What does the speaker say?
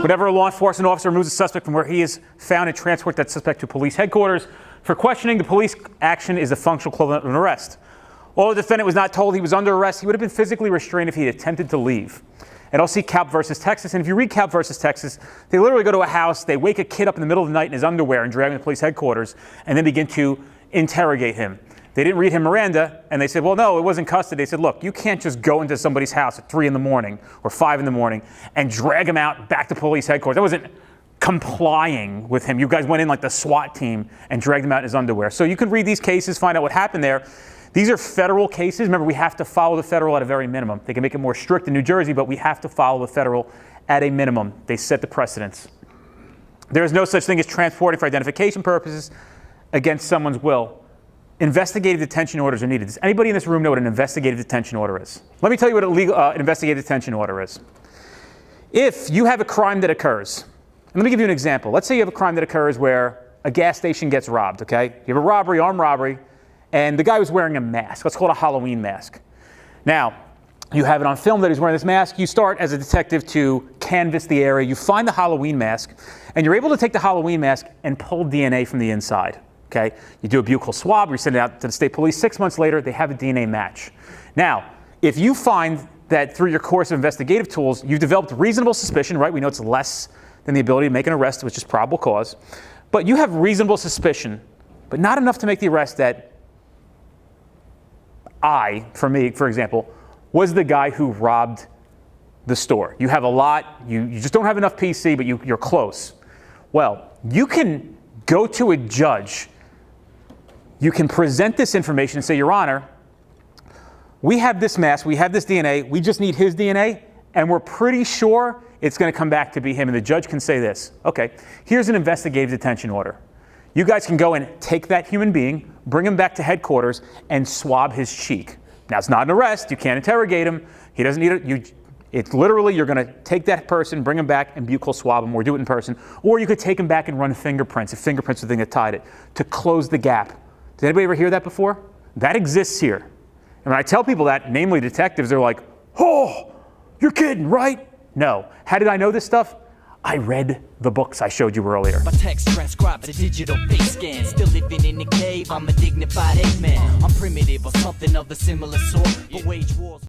Whenever a law enforcement officer removes a suspect from where he is found and transport that suspect to police headquarters for questioning, the police action is the functional equivalent of an arrest. Although the defendant was not told he was under arrest, he would have been physically restrained if he had attempted to leave. And I'll see Calp versus Texas. And if you read Calp versus Texas, they literally go to a house, they wake a kid up in the middle of the night in his underwear and drag him to police headquarters, and then begin to interrogate him. They didn't read him Miranda, and they said, well, no, it wasn't custody. They said, look, you can't just go into somebody's house at 3 in the morning or 5 in the morning and drag him out back to police headquarters. That wasn't complying with him. You guys went in like the SWAT team and dragged him out in his underwear. So you can read these cases, find out what happened there. These are federal cases. Remember, we have to follow the federal at a very minimum. They can make it more strict in New Jersey, but we have to follow the federal at a minimum. They set the precedence. There is no such thing as transporting for identification purposes against someone's will. Investigative detention orders are needed. Does anybody in this room know what an investigative detention order is? Let me tell you what an investigative detention order is. If you have a crime that occurs, and let me give you an example. Let's say you have a crime that occurs where a gas station gets robbed, okay? You have a robbery, armed robbery, and the guy was wearing a mask. Let's call it a Halloween mask. Now, you have it on film that he's wearing this mask. You start as a detective to canvass the area. You find the Halloween mask, and you're able to take the Halloween mask and pull DNA from the inside. Okay, you do a buccal swab, you send it out to the state police. 6 months later, they have a DNA match. Now, if you find that through your course of investigative tools, you've developed reasonable suspicion, right? We know it's less than the ability to make an arrest, which is probable cause. But you have reasonable suspicion, but not enough to make the arrest that for me, for example, was the guy who robbed the store. You have a lot, you just don't have enough PC, but you're close. Well, you can go to a judge. You can present this information and say, Your Honor, we have this mask, we have this DNA, we just need his DNA, and we're pretty sure it's going to come back to be him. And the judge can say this, okay, here's an investigative detention order. You guys can go and take that human being, bring him back to headquarters, and swab his cheek. Now, it's not an arrest. You can't interrogate him. He doesn't need it. It's literally, you're going to take that person, bring him back, and buccal swab him, or do it in person. Or you could take him back and run fingerprints, if fingerprints are the thing that tied it, to close the gap. Did anybody ever hear that before? That exists here. And when I tell people that, namely detectives, they're like, oh, you're kidding, right? No. How did I know this stuff? I read the books I showed you earlier. My text transcribed a digital face scan. Still living in the cave, I'm a dignified ape man. I'm primitive or something of the similar sort, but wage wars.